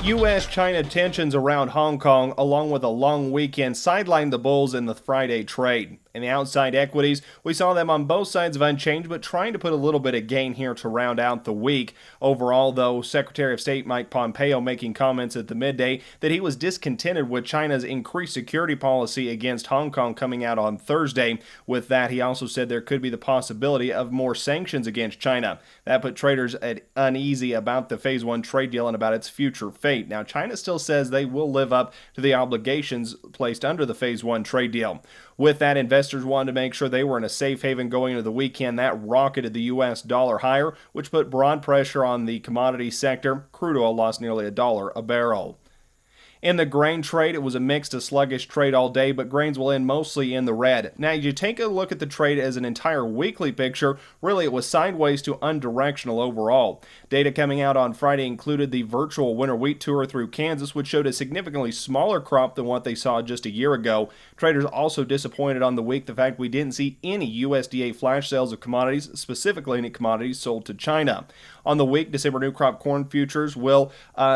U.S.-China tensions around Hong Kong, along with a long weekend, sidelined the bulls in the Friday trade. In the outside equities, we saw them on both sides of unchanged, but trying to put a little bit of gain here to round out the week. Overall, though, Secretary of State Mike Pompeo making comments at the Midday that he was discontented with China's increased security policy against Hong Kong coming out on Thursday. With that, he also said there could be the possibility of more sanctions against China. That put traders at uneasy about the Phase 1 trade deal and about its future fate. Now, China still says they will live up to the obligations placed under the Phase 1 trade deal. With that, investors wanted to make sure they were in a safe haven going into the weekend. That rocketed the U.S. dollar higher, which put broad pressure on the commodities sector. Crude oil lost nearly $1 a barrel. In the grain trade, it was a mixed to sluggish trade all day, but grains will end mostly in the red. Now, as you take a look at the trade as an entire weekly picture, really it was sideways to undirectional overall. Data coming out on Friday included the virtual winter wheat tour through Kansas, which showed a significantly smaller crop than what they saw just a year ago. Traders also disappointed on the week the fact we didn't see any USDA flash sales of commodities, specifically any commodities sold to China. On the week, December new crop corn futures will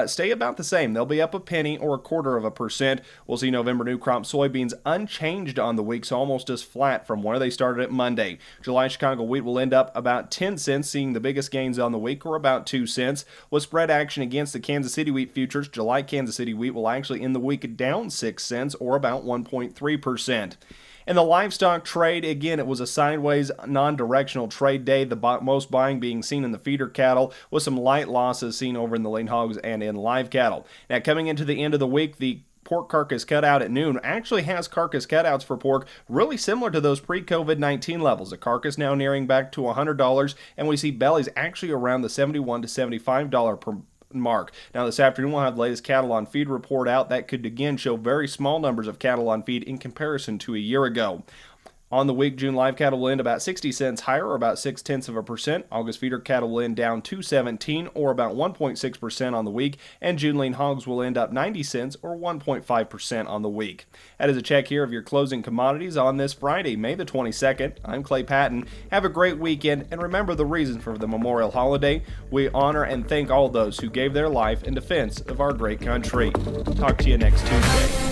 stay about the same. They'll be up a penny or 0.25%. We'll see November new crop soybeans unchanged on the week, so almost as flat from where they started at Monday. July Chicago wheat will end up about 10 cents, seeing the biggest gains on the week, or about 2 cents. With spread action against the Kansas City wheat futures, July Kansas City wheat will actually end the week down 6 cents, or about 1.3%. In the livestock trade, again, it was a sideways, non-directional trade day, the most buying being seen in the feeder cattle, with some light losses seen over in the lean hogs and in live cattle. Now, coming into the end of the week, the pork carcass cutout at noon actually has carcass cutouts for pork really similar to those pre-COVID-19 levels. A carcass now nearing back to $100, and we see bellies actually around the $71 to $75 per mark. Now this afternoon we'll have the latest cattle on feed report out. That could again show very small numbers of cattle on feed in comparison to a year ago. On the week, June live cattle will end about 60 cents higher, or about 0.6%. August feeder cattle will end down 2.17, or about 1.6% on the week. And June lean hogs will end up 90 cents, or 1.5% on the week. That is a check here of your closing commodities on this Friday, May the 22nd. I'm Clay Patton. Have a great weekend, and remember the reason for the Memorial Holiday. We honor and thank all those who gave their life in defense of our great country. Talk to you next Tuesday.